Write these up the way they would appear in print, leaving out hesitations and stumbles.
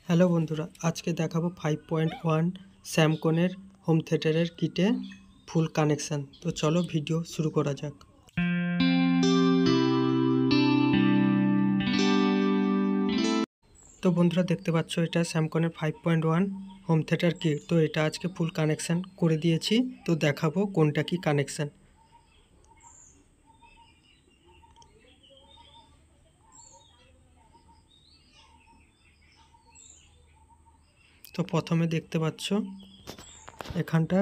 Hello বন্ধুরা, আজকে দেখাবো 5.1 স্যামকনের হোম থিয়েটারের কিটে ফুল কানেকশান। তো চলো ভিডিও শুরু করা যাক। তো বন্ধুরা দেখতে পাচ্ছ এটা স্যামকনের 5.1 হোম থিয়েটার কিট। তো এটা আজকে ফুল কানেকশান করে দিয়েছি। তো দেখাবো কোনটা কি কানেকশান। তো প্রথমে দেখতে পাচ্ছ এখানটা,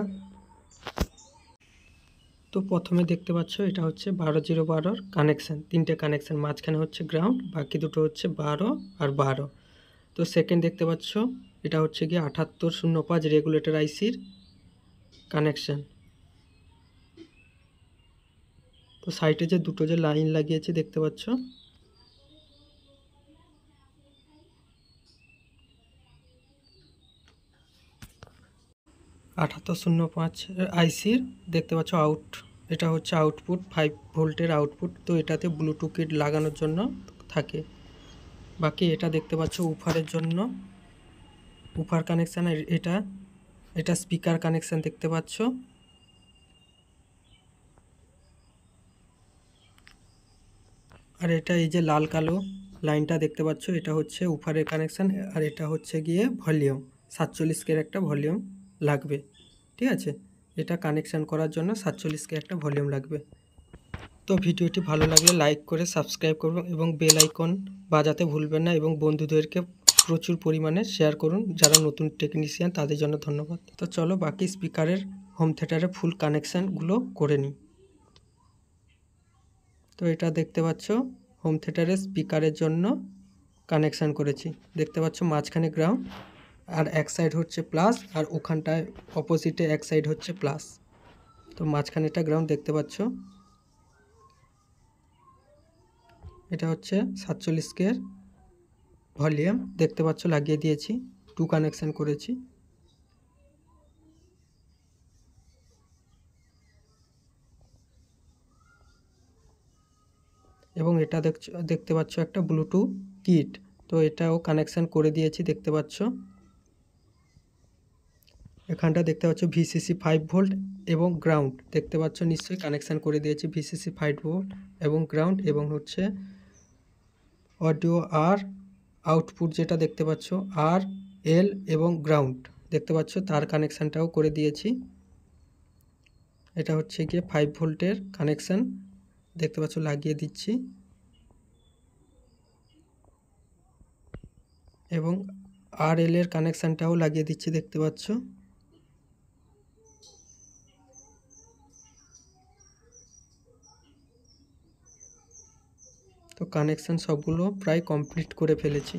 এটা হচ্ছে 12-0-12 কানেকশান, তিনটে কানেকশান, মাঝখানে হচ্ছে গ্রাউন্ড, বাকি দুটো হচ্ছে 12 আর 12। তো সেকেন্ড দেখতে পাচ্ছ এটা হচ্ছে গিয়ে 7805 রেগুলেটর আইসির কানেকশান। তো সাইডে যে দুটো যে লাইন লাগিয়েছে দেখতে পাচ্ছ, (7805) আইসির দেখতে পাচ্ছ এটা হচ্ছে আউটপুট, 5 ভোল্টের আউটপুট। তো এটাতে ব্লুটুথ কিট লাগানোর জন্য থাকে। বাকি এটা দেখতে পাচ্ছ উফারের জন্য উফার কানেকশান। এটা স্পিকার কানেকশান দেখতে পাচ্ছ। আর এটা এই যে লাল কালো লাইনটা দেখতে পাচ্ছ, এটা হচ্ছে উফারের কানেকশান। আর এটা হচ্ছে গিয়ে ভলিউম, 47K একটা ভলিউম লাগবে। ঠিক আছে, এটা কানেকশান করার জন্য 47K একটা ভলিউম লাগবে। তো ভিডিওটি ভালো লাগলে লাইক করে সাবস্ক্রাইব করুন এবং বেল আইকন বাজাতে ভুলবেন না, এবং বন্ধুদেরকে প্রচুর পরিমাণে শেয়ার করুন যারা নতুন টেকনিশিয়ান, তাদের জন্য ধন্যবাদ। তো চলো বাকি স্পিকারের হোম থিয়েটারের ফুল কানেকশানগুলো করে নিই। তো এটা দেখতে পাচ্ছ হোম থিয়েটারের স্পিকারের জন্য কানেকশান করেছি। দেখতে পাচ্ছ মাঝখানে গ্রাউন্ড, আর এক সাইড হচ্ছে প্লাস, আর ওখানটায় অপোজিটে এক সাইড হচ্ছে প্লাস। তো মাঝখানেটা গ্রাউন্ড দেখতে পাচ্ছ। এটা হচ্ছে 47K ভলিউম দেখতে পাচ্ছ লাগিয়ে দিয়েছি, 2 কানেকশান করেছি। এবং এটা দেখতে পাচ্ছ একটা ব্লুটুথ কিট। তো এটাও কানেকশান করে দিয়েছি দেখতে পাচ্ছ। এখানটা দেখতে পাচ্ছ ভিসিসি 5 ভোল্ট এবং গ্রাউন্ড দেখতে পাচ্ছ, নিশ্চয়ই কানেকশান করে দিয়েছি ভিসিসি 5 ভোল্ট এবং গ্রাউন্ড, এবং হচ্ছে অডিও আর আউটপুট যেটা দেখতে পাচ্ছ আর এল এবং গ্রাউন্ড দেখতে পাচ্ছ, তার কানেকশানটাও করে দিয়েছি। এটা হচ্ছে গিয়ে 5 ভোল্টের কানেকশান দেখতে পাচ্ছ লাগিয়ে দিচ্ছি, এবং আর এল এর কানেকশানটাও লাগিয়ে দিচ্ছি দেখতে পাচ্ছ। তো কানেকশান সবগুলো প্রায় কমপ্লিট করে ফেলেছি।